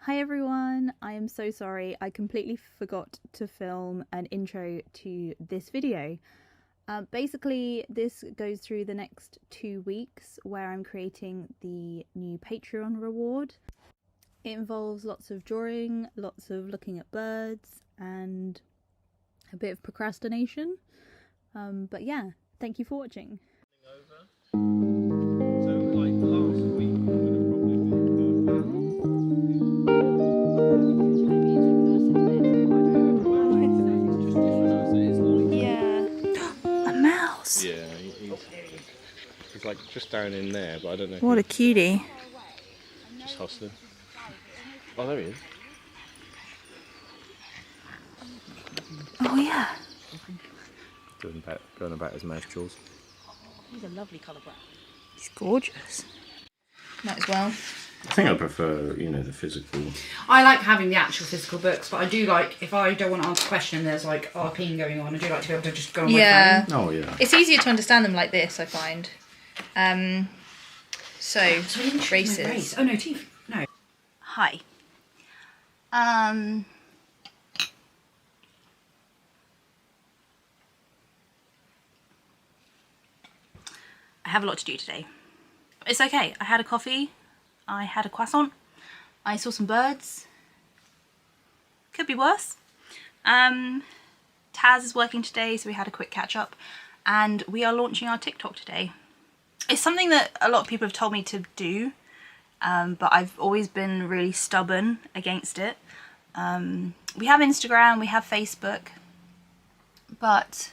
Hi everyone, I am so sorry, I completely forgot to film an intro to this video. Basically, this goes through the next 2 weeks where I'm creating the new Patreon reward. It involves lots of drawing, lots of looking at birds, and a bit of procrastination. But yeah, thank you for watching. Yeah, he's like just down in there, but I don't know. What a cutie. Just hustling. Oh, there he is. Oh yeah. Going about his mouth jewels. He's a lovely colour brown. He's gorgeous. Might as well. I think I prefer, the physical. I like having the actual physical books, but I do like, if I don't want to answer a question and there's like RPing going on, I do like to be able to just go on my phone. Oh yeah. It's easier to understand them like this, I find. So races. Race. Oh no, teeth. No. Hi. I have a lot to do today. It's okay. I had a coffee. I had a croissant. I saw some birds. Could be worse. Taz is working today, so we had a quick catch up. And we are launching our TikTok today. It's something that a lot of people have told me to do, but I've always been really stubborn against it. We have Instagram, we have Facebook, but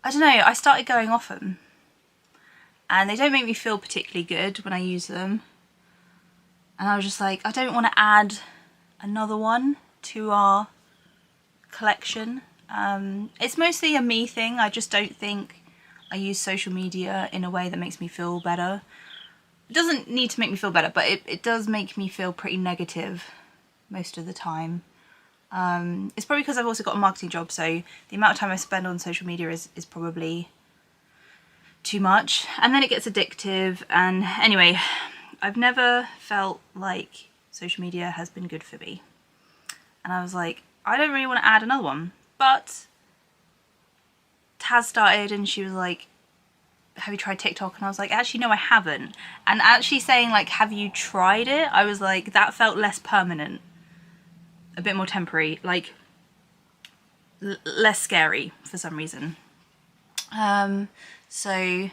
I don't know, I started going off them. And they don't make me feel particularly good when I use them. And I was just like, I don't want to add another one to our collection. It's mostly a me thing. I just don't think I use social media in a way that makes me feel better. It doesn't need to make me feel better, but it does make me feel pretty negative most of the time. It's probably because I've also got a marketing job, so the amount of time I spend on social media is probably too much, and then it gets addictive. And anyway, I've never felt like social media has been good for me, and I was like, I don't really want to add another one. But Taz started and she was like, have you tried TikTok? And I was like, actually no, I haven't. And actually saying like, have you tried it, I was like, that felt less permanent, a bit more temporary, like less scary for some reason. So we're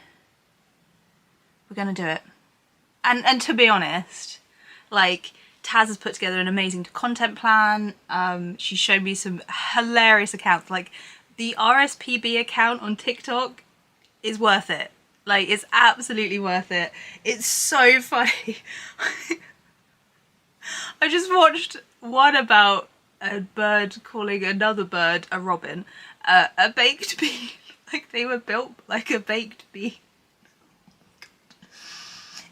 gonna do it. And to be honest, like, Taz has put together an amazing content plan. She showed me some hilarious accounts. Like, the RSPB account on TikTok is worth it. Like, it's absolutely worth it. It's so funny. I just watched one about a bird calling another bird a robin, a baked bean. Like, they were built like a baked bean.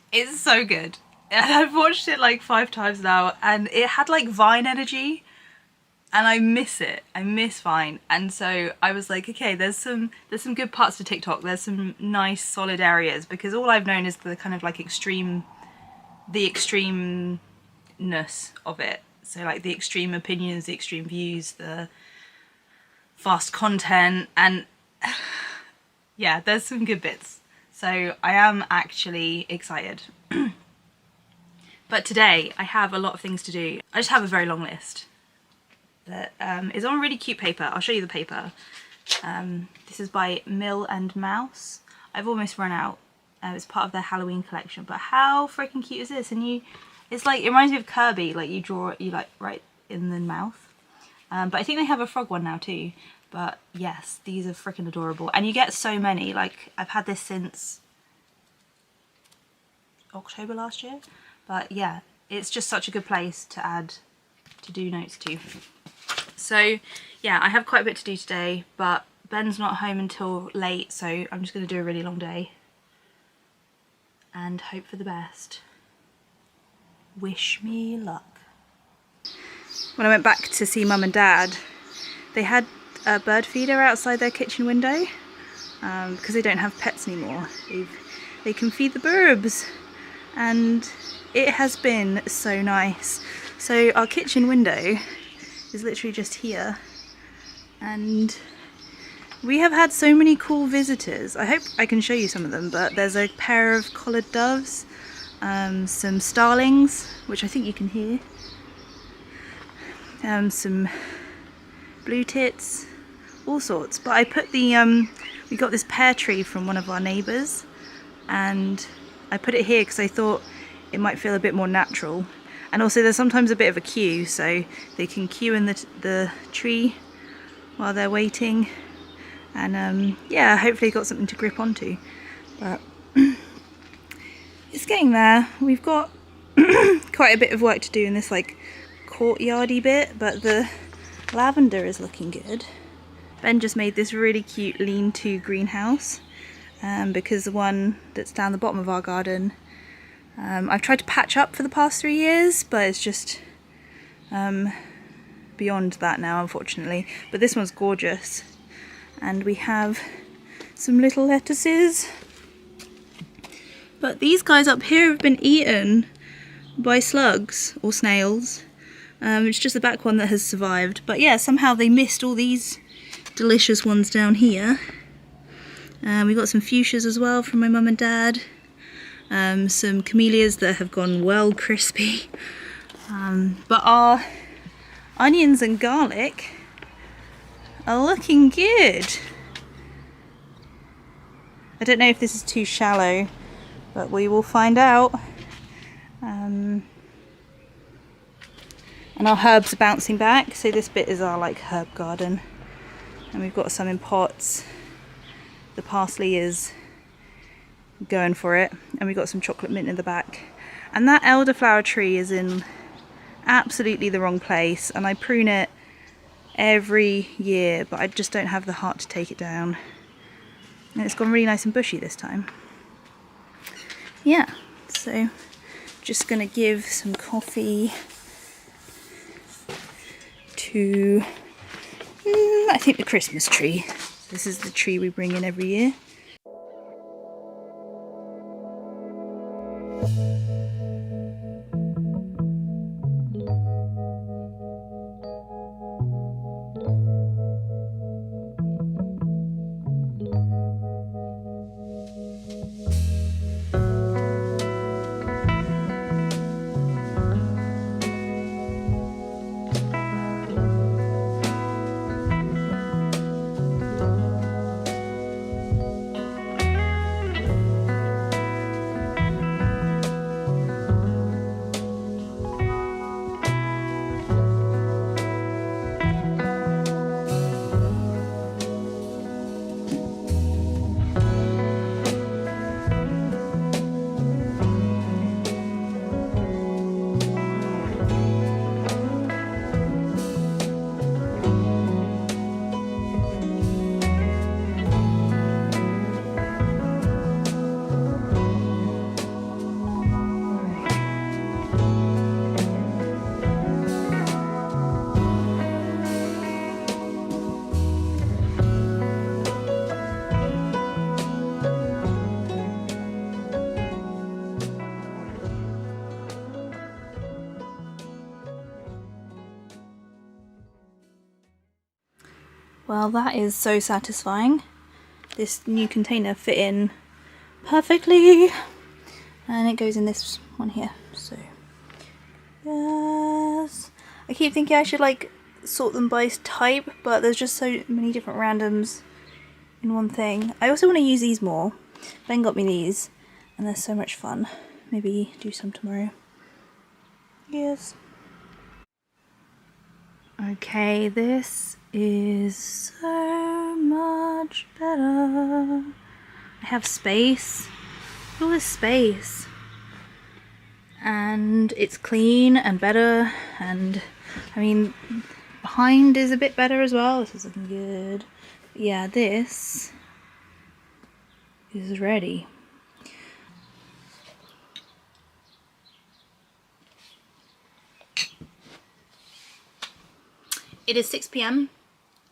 It's so good. And I've watched it like 5 times now, and it had like Vine energy, and I miss it. I miss Vine. And so I was like, okay, there's some good parts to TikTok. There's some nice solid areas, because all I've known is the kind of like extremeness of it. So like the extreme opinions, the extreme views, the fast content, and yeah, there's some good bits. So I am actually excited. But today I have a lot of things to do. I just have a very long list that is on really cute paper. I'll show you the paper. This is by Mill and Mouse. I've almost run out. It's part of their Halloween collection, but how freaking cute is this? And it's like, it reminds me of Kirby. Like, you draw it, you like right in the mouth. But I think they have a frog one now too. But yes, these are freaking adorable. And you get so many. Like, I've had this since October last year. But yeah, it's just such a good place to do notes to. So yeah, I have quite a bit to do today, but Ben's not home until late, so I'm just going to do a really long day and hope for the best. Wish me luck. When I went back to see Mum and Dad, they had a bird feeder outside their kitchen window, because they don't have pets anymore. They can feed the birds, and it has been so nice. So our kitchen window is literally just here, and we have had so many cool visitors. I hope I can show you some of them, but there's a pair of collared doves, some starlings, which I think you can hear, some blue tits, all sorts. But I put the, we got this pear tree from one of our neighbours, and I put it here because I thought it might feel a bit more natural. And also there's sometimes a bit of a queue, so they can queue in the tree while they're waiting. And yeah, hopefully got something to grip onto. But it's getting there. We've got quite a bit of work to do in this like courtyardy bit, but the lavender is looking good. Ben just made this really cute lean-to greenhouse, because the one that's down the bottom of our garden, I've tried to patch up for the past 3 years, but it's just beyond that now, unfortunately. But this one's gorgeous. And we have some little lettuces. But these guys up here have been eaten by slugs or snails. It's just the back one that has survived. But yeah, somehow they missed all these delicious ones down here. We got some fuchsias as well from my mum and dad. Some camellias that have gone well crispy. But our onions and garlic are looking good. I don't know if this is too shallow, but we will find out. And our herbs are bouncing back, so this bit is our like herb garden, and we've got some in pots. The parsley is going for it, and we've got some chocolate mint in the back. And that elderflower tree is in absolutely the wrong place, and I prune it every year, but I just don't have the heart to take it down. And it's gone really nice and bushy this time. Yeah, so just gonna give some coffee to I think the Christmas tree. This is the tree we bring in every year. Well, that is so satisfying. This new container fit in perfectly, and it goes in this one here. So yes, I keep thinking I should like sort them by type, but there's just so many different randoms in one thing. I also want to use these more. Ben got me these, and they're so much fun. Maybe do some tomorrow. Yes. Okay, this is so much better. I have space. All this space. And it's clean and better, and I mean behind is a bit better as well. This is looking good. Yeah, this is ready. It is 6 p.m.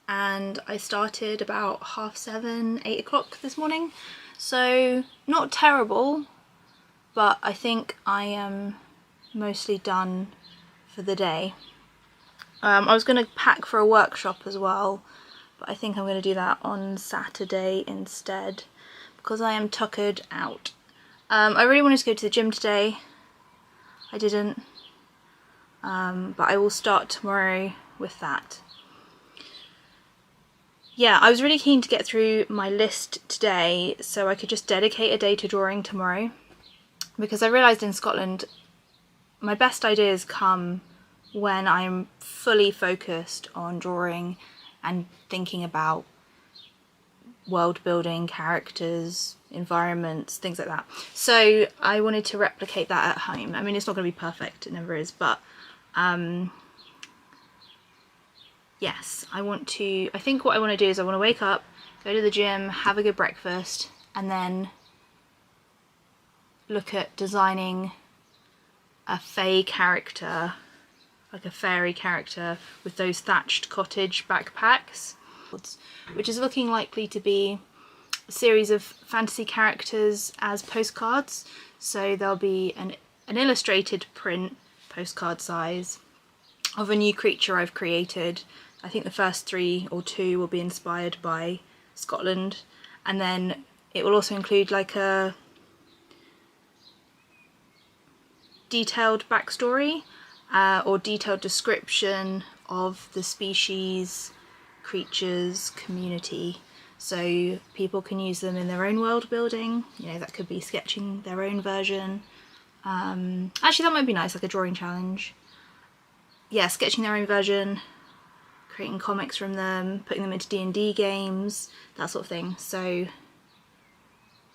and I started about 7:30, 8 o'clock this morning. So not terrible, but I think I am mostly done for the day. I was going to pack for a workshop as well, but I think I'm going to do that on Saturday instead because I am tuckered out. I really wanted to go to the gym today. I didn't, but I will start tomorrow with that. Yeah, I was really keen to get through my list today so I could just dedicate a day to drawing tomorrow, because I realised in Scotland my best ideas come when I'm fully focused on drawing and thinking about world building, characters, environments, things like that. So I wanted to replicate that at home. I mean, it's not going to be perfect, it never is, but yes, I think what I want to do is I want to wake up, go to the gym, have a good breakfast, and then look at designing a fae character, like a fairy character with those thatched cottage backpacks, which is looking likely to be a series of fantasy characters as postcards. So there'll be an illustrated print, postcard size, of a new creature I've created. I think the first 3 or 2 will be inspired by Scotland, and then it will also include like a detailed backstory or detailed description of the species, creatures, community, so people can use them in their own world building. You know, that could be sketching their own version. Actually, that might be nice, like a drawing challenge. Yeah, sketching their own version, creating comics from them, putting them into D&D games, that sort of thing. So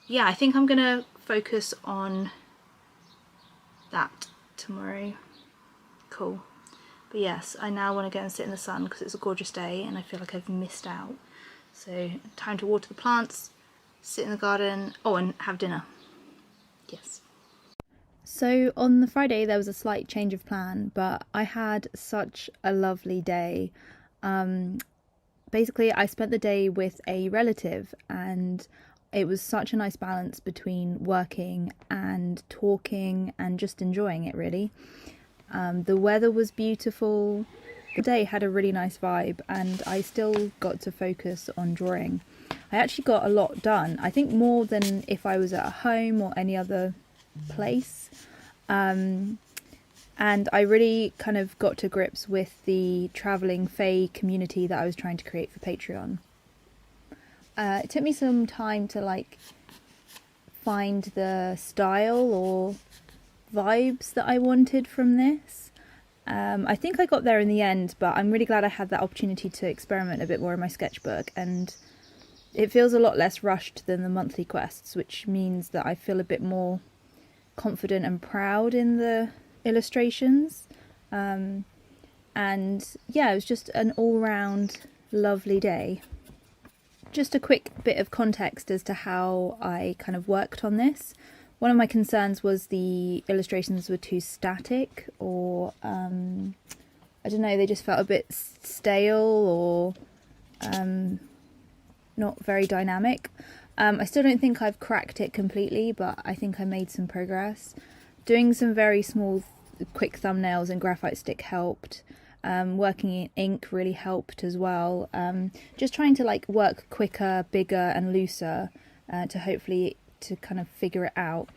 yeah, I think I'm gonna focus on that tomorrow. Cool. But yes, I now want to go and sit in the sun because it's a gorgeous day and I feel like I've missed out. So time to water the plants, sit in the garden, oh, and have dinner. Yes. So on the Friday there was a slight change of plan, but I had such a lovely day. Basically I spent the day with a relative and it was such a nice balance between working and talking and just enjoying it, really. The weather was beautiful, the day had a really nice vibe, and I still got to focus on drawing. I actually got a lot done, I think more than if I was at home or any other place. And I really kind of got to grips with the travelling fae community that I was trying to create for Patreon. It took me some time to like find the style or vibes that I wanted from this. I think I got there in the end, but I'm really glad I had that opportunity to experiment a bit more in my sketchbook, and it feels a lot less rushed than the monthly quests, which means that I feel a bit more confident and proud in the illustrations. And yeah, it was just an all-round lovely day. Just a quick bit of context as to how I kind of worked on this. One of my concerns was the illustrations were too static, or I don't know, they just felt a bit stale or not very dynamic. I still don't think I've cracked it completely, but I think I made some progress. Doing some very small quick thumbnails and graphite stick helped. Working in ink really helped as well. Just trying to like work quicker, bigger and looser to hopefully to kind of figure it out.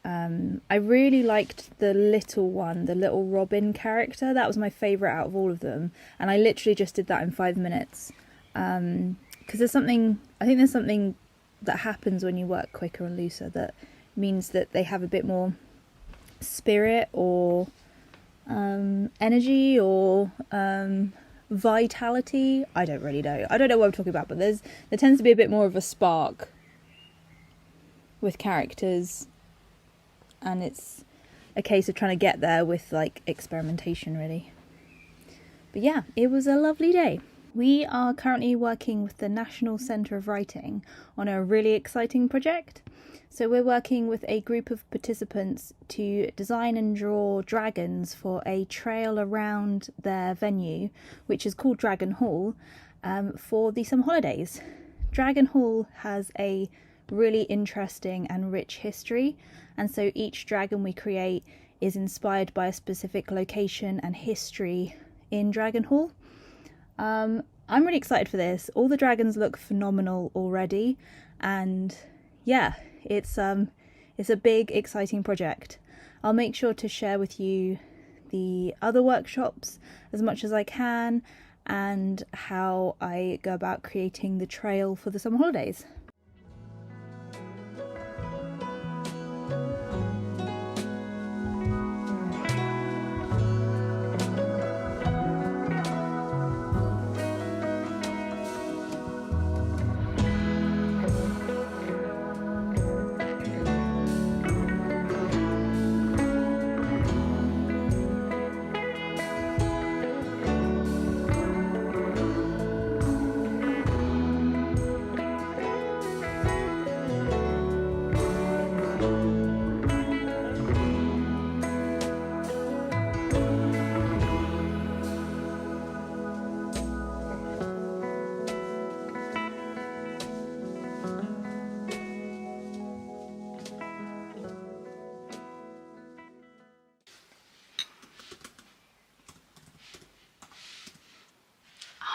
I really liked the little one, the little Robin character. That was my favourite out of all of them, and I literally just did that in 5 minutes. Because there's something that happens when you work quicker and looser that means that they have a bit more spirit or energy or vitality. I don't really know. I don't know what I'm talking about, but there tends to be a bit more of a spark with characters, and it's a case of trying to get there with like experimentation, really. But yeah, it was a lovely day. We are currently working with the National Centre of Writing on a really exciting project. So we're working with a group of participants to design and draw dragons for a trail around their venue, which is called Dragon Hall, for the summer holidays. Dragon Hall has a really interesting and rich history, and so each dragon we create is inspired by a specific location and history in Dragonhall. I'm really excited for this. All the dragons look phenomenal already, and yeah, it's a big, exciting project. I'll make sure to share with you the other workshops as much as I can, and how I go about creating the trail for the summer holidays.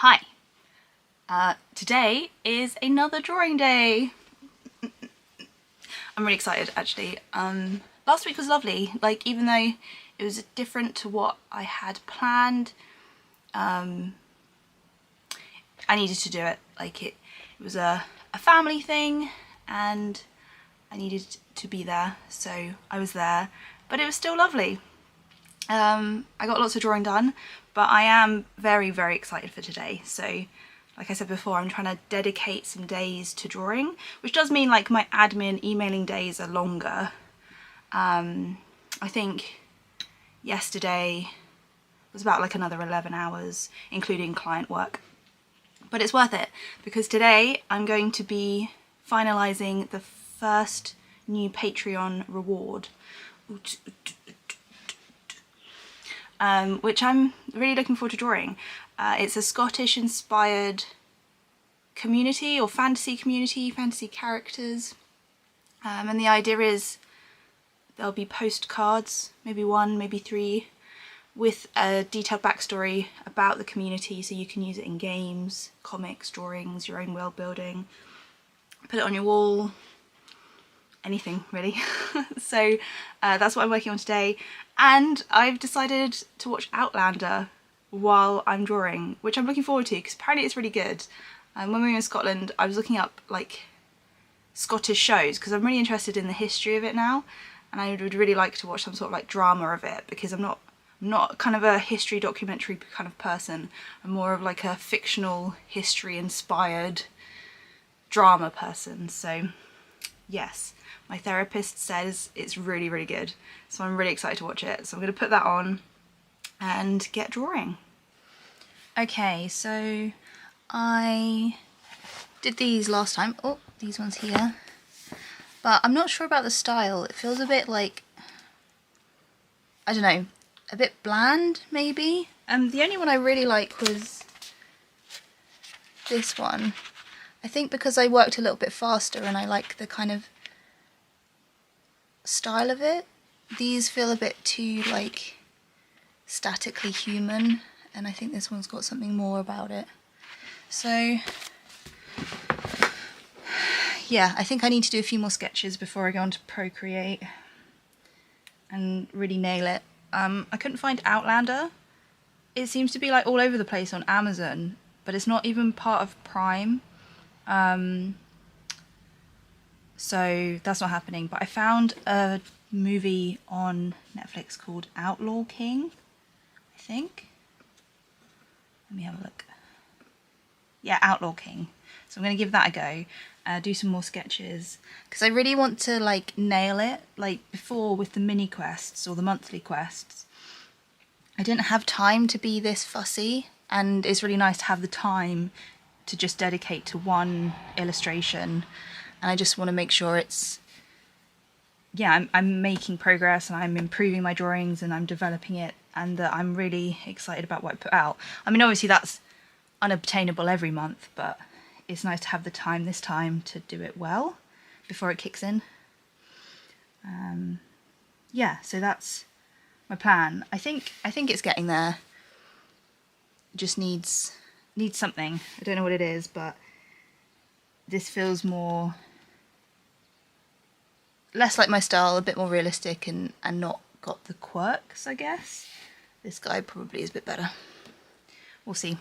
Hi, today is another drawing day. I'm really excited actually. Last week was lovely, like even though it was different to what I had planned, I needed to do it. Like it was a family thing and I needed to be there, so I was there, but it was still lovely. I got lots of drawing done, but I am very, very excited for today. So like I said before, I'm trying to dedicate some days to drawing, which does mean like my admin emailing days are longer. I think yesterday was about like another 11 hours, including client work. But it's worth it, because today I'm going to be finalising the first new Patreon reward, which I'm really looking forward to drawing. It's a Scottish inspired community, or fantasy community, fantasy characters, and the idea is there'll be postcards, maybe 1, maybe 3, with a detailed backstory about the community, so you can use it in games, comics, drawings, your own world building, put it on your wall, anything really. So that's what I'm working on today, and I've decided to watch Outlander while I'm drawing, which I'm looking forward to because apparently it's really good. When we were in Scotland, I was looking up like Scottish shows because I'm really interested in the history of it now, and I would really like to watch some sort of like drama of it, because I'm not kind of a history documentary kind of person. I'm more of like a fictional history inspired drama person. So yes, my therapist says it's really, really good, so I'm really excited to watch it. So I'm going to put that on and get drawing. Okay, so I did these last time. Oh, these ones here. But I'm not sure about the style. It feels a bit like, I don't know, a bit bland maybe. The only one I really like was this one. I think because I worked a little bit faster and I like the kind of style of it. These feel a bit too like statically human, and I think this one's got something more about it. So yeah, I think I need to do a few more sketches before I go on to Procreate and really nail it. I couldn't find Outlander. It seems to be like all over the place on Amazon, but it's not even part of Prime. So that's not happening. But I found a movie on Netflix called Outlaw King, I think. Let me have a look. Yeah, Outlaw King. So I'm going to give that a go, do some more sketches, because I really want to like nail it. Like before with the mini quests or the monthly quests, I didn't have time to be this fussy, and it's really nice to have the time to just dedicate to one illustration. And I just want to make sure it's, yeah, I'm making progress and I'm improving my drawings and I'm developing it, and that I'm really excited about what I put out. I mean, obviously that's unobtainable every month, but it's nice to have the time this time to do it well before it kicks in. Yeah, so that's my plan. I think it's getting there. It just needs something. I don't know what it is, but this feels less like my style, a bit more realistic, and not got the quirks, I guess. This guy probably is a bit better. We'll see.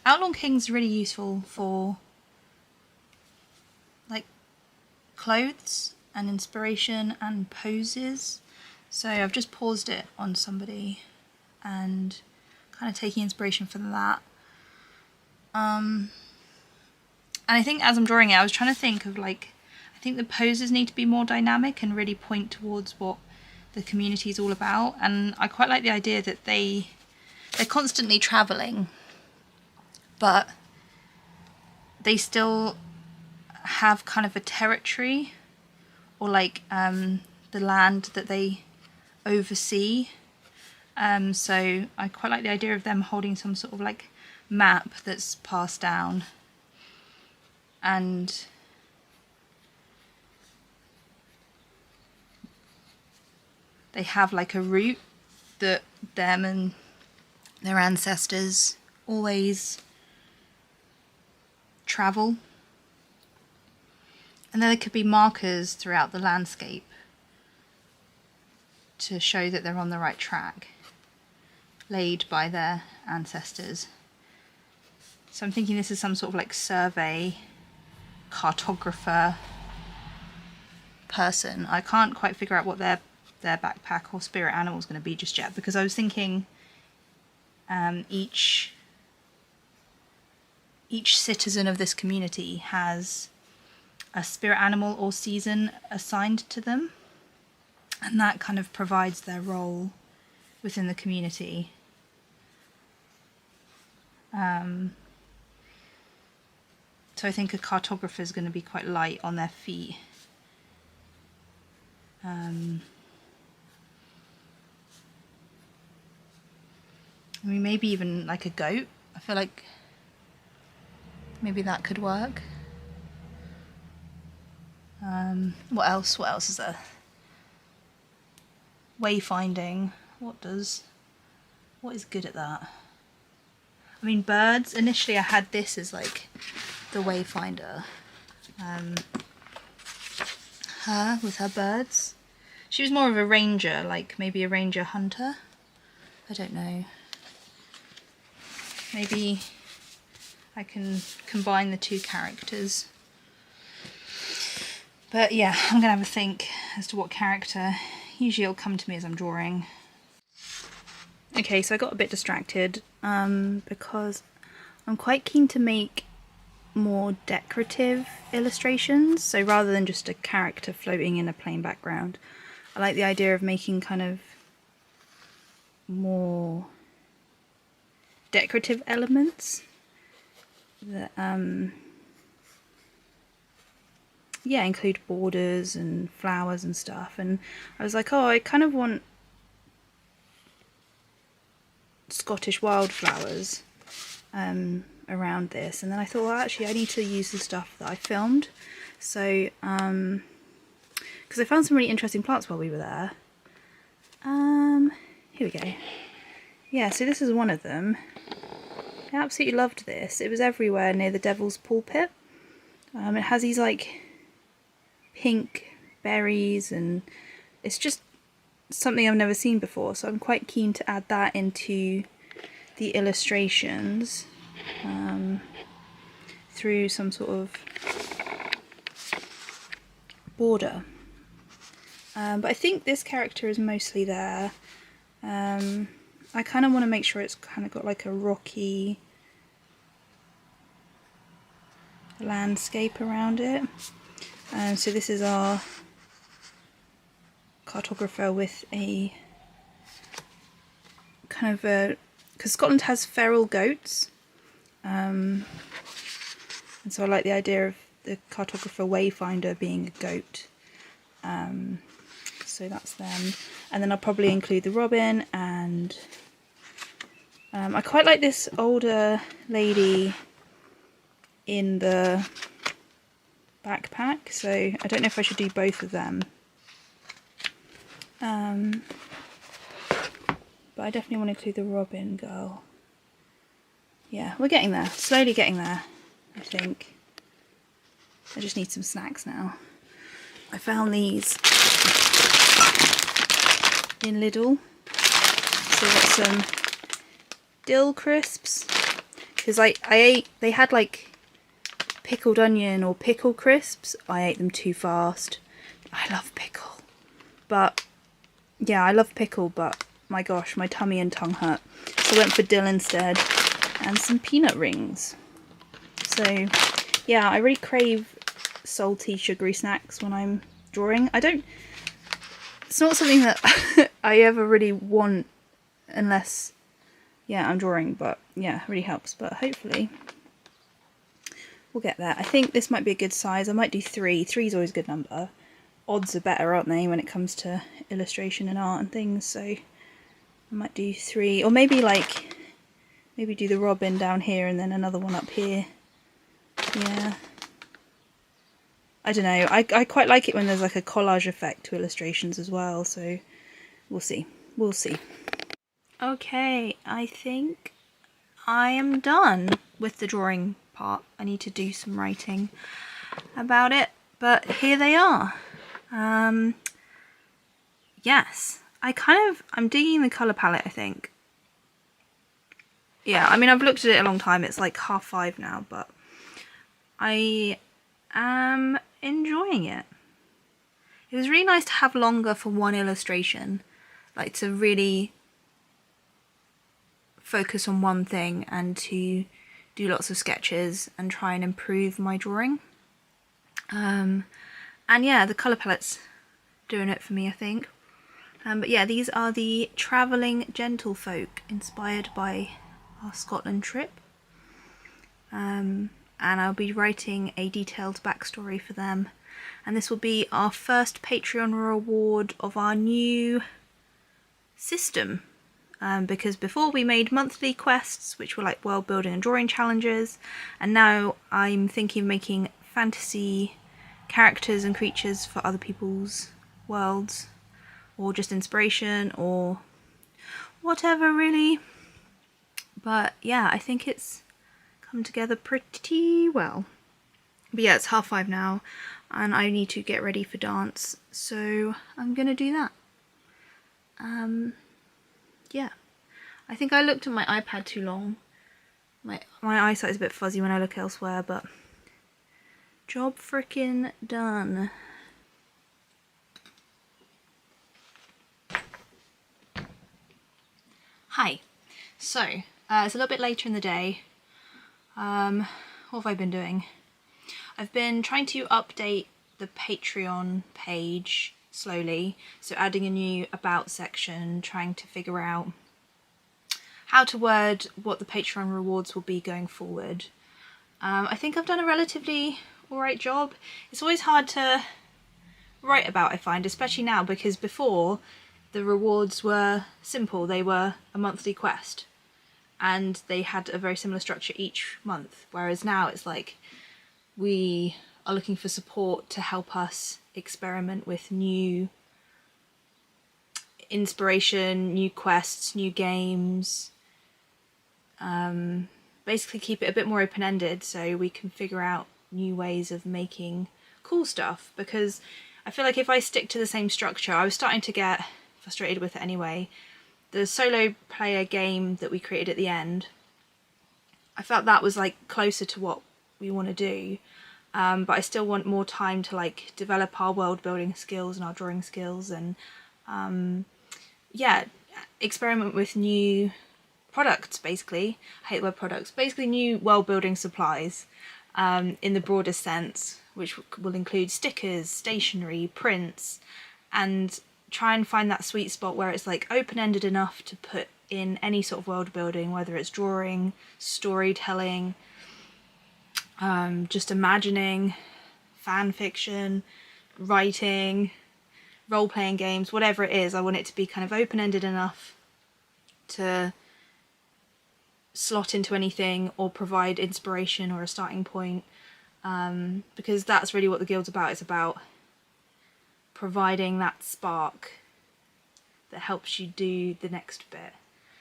Outlaw King's really useful for like clothes and inspiration and poses. So I've just paused it on somebody and kind of taking inspiration from that. And I think as I'm drawing it, I was trying to think of I think the poses need to be more dynamic and really point towards what the community is all about. And I quite like the idea that they're constantly traveling, but they still have kind of a territory or the land that they oversee. So I quite like the idea of them holding some sort of map that's passed down, and they have a route that them and their ancestors always travel, and then there could be markers throughout the landscape to show that they're on the right track, laid by their ancestors. So I'm thinking this is some sort of survey cartographer person. I can't quite figure out what their backpack or spirit animal is going to be just yet, because I was thinking each citizen of this community has a spirit animal or season assigned to them, and that kind of provides their role within the community. So I think a cartographer is going to be quite light on their feet. I mean, maybe even a goat. I feel like maybe that could work. What else? What else is there? Wayfinding. What is good at that? I mean, birds. Initially I had this as the wayfinder. Her with her birds. She was more of a ranger, maybe a ranger hunter. I don't know. Maybe I can combine the two characters. But yeah, I'm going to have a think as to what character. Usually it'll come to me as I'm drawing. Okay, so I got a bit distracted because I'm quite keen to make more decorative illustrations. So rather than just a character floating in a plain background, I like the idea of making kind of more decorative elements that include borders and flowers and stuff. And I was like, oh, I kind of want Scottish wildflowers around this. And then I thought, well, actually I need to use the stuff that I filmed. So because I found some really interesting plants while we were there. Here we go. Yeah, so this is one of them. I absolutely loved this. It was everywhere near the Devil's Pulpit. It has these pink berries, and it's just something I've never seen before, so I'm quite keen to add that into the illustrations through some sort of border. But I think this character is mostly there. I kind of want to make sure it's kind of got like a rocky landscape around it. So this is our cartographer with a kind of a, because Scotland has feral goats, and so I like the idea of the cartographer wayfinder being a goat. So that's them, and then I'll probably include the robin, and I quite like this older lady in the backpack, so I don't know if I should do both of them. But I definitely want to include the robin girl. Yeah, we're getting there, slowly getting there, I think. I just need some snacks now. I found these in Lidl. So I've got some dill crisps, because I ate, they had like pickled onion or pickle crisps. I ate them too fast. I love pickle, but yeah, I love pickle, but my gosh, my tummy and tongue hurt, so I went for dill instead, and some peanut rings. So yeah, I really crave salty sugary snacks when I'm drawing. It's not something that I ever really want unless, yeah, I'm drawing, but yeah, it really helps. But hopefully we'll get there. I think this might be a good size. I might do 3. 3 is always a good number. Odds are better, aren't they, when it comes to illustration and art and things, so I might do 3, or maybe do the robin down here and then another one up here. Yeah, I don't know, I quite like it when there's like a collage effect to illustrations as well, so we'll see. Okay, I think I am done with the drawing part. I need to do some writing about it, but here they are. Yes, I'm digging the colour palette, I think. Yeah, I mean, I've looked at it a long time, it's like 5:30 now, but I am enjoying it. It was really nice to have longer for one illustration, like to really focus on one thing and to do lots of sketches and try and improve my drawing. And yeah, the colour palette's doing it for me, I think. But yeah, these are the Travelling Gentlefolk, inspired by our Scotland trip. And I'll be writing a detailed backstory for them. And this will be our first Patreon reward of our new system. Because before we made monthly quests, which were like world building and drawing challenges, and now I'm thinking of making fantasy characters and creatures for other people's worlds, or just inspiration, or whatever really. But yeah, I think it's come together pretty well. But yeah, it's 5:30 now, and I need to get ready for dance, so I'm gonna do that. Yeah, I think I looked at my iPad too long. My eyesight is a bit fuzzy when I look elsewhere, but job frickin' done. Hi, so it's a little bit later in the day. What have I been doing? I've been trying to update the Patreon page slowly, so adding a new about section, trying to figure out how to word what the Patreon rewards will be going forward. I think I've done a relatively alright job. It's always hard to write about, I find, especially now, because before the rewards were simple. They were a monthly quest and they had a very similar structure each month, whereas now it's like we are looking for support to help us experiment with new inspiration, new quests, new games. Basically keep it a bit more open-ended so we can figure out new ways of making cool stuff, because I feel like if I stick to the same structure, I was starting to get frustrated with it anyway. The solo player game that we created at the end, I felt that was like closer to what we want to do, but I still want more time to like develop our world building skills and our drawing skills, and yeah, experiment with new products, basically. I hate the word products. Basically new world building supplies, in the broader sense, which will include stickers, stationery, prints, and try and find that sweet spot where it's like open-ended enough to put in any sort of world building, whether it's drawing, storytelling, just imagining, fan fiction, writing, role-playing games, whatever it is. I want it to be kind of open-ended enough to slot into anything or provide inspiration or a starting point, because that's really what the guild's about. It's about providing that spark that helps you do the next bit.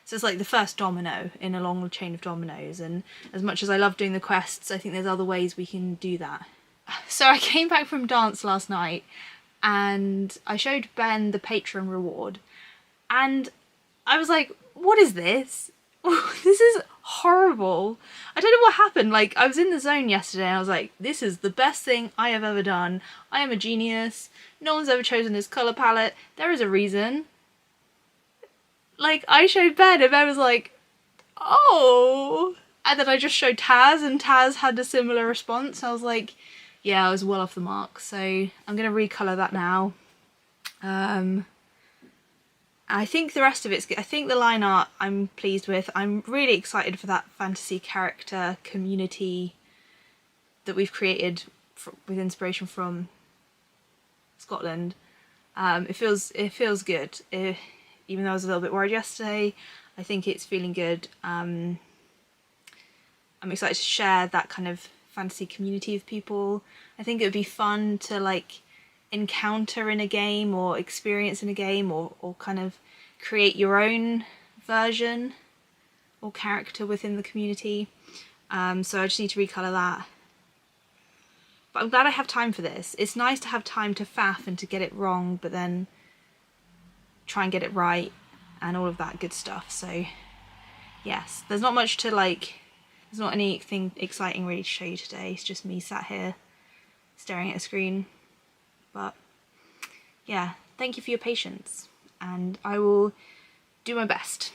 So it's like the first domino in a long chain of dominoes, and as much as I love doing the quests, I think there's other ways we can do that. So I came back from dance last night and I showed Ben the patron reward, and I was like, what is this? This is horrible. I don't know what happened. Like, I was in the zone yesterday and I was like, this is the best thing I have ever done. I am a genius. No one's ever chosen this colour palette. There is a reason. Like, I showed Ben and Ben was like, oh. And then I just showed Taz and Taz had a similar response. I was like, yeah, I was well off the mark. So I'm going to recolour that now. I think the rest of it's good. I think the line art I'm pleased with. I'm really excited for that fantasy character community that we've created with inspiration from Scotland. It feels good. Even though I was a little bit worried yesterday, I think it's feeling good. I'm excited to share that kind of fantasy community with people. I think it would be fun to like encounter in a game or experience in a game, or kind of create your own version or character within the community. So I just need to recolour that. But I'm glad I have time for this. It's nice to have time to faff and to get it wrong, but then try and get it right and all of that good stuff. So yes, there's not much to like, there's not anything exciting really to show you today. It's just me sat here staring at a screen. But yeah, thank you for your patience, and I will do my best.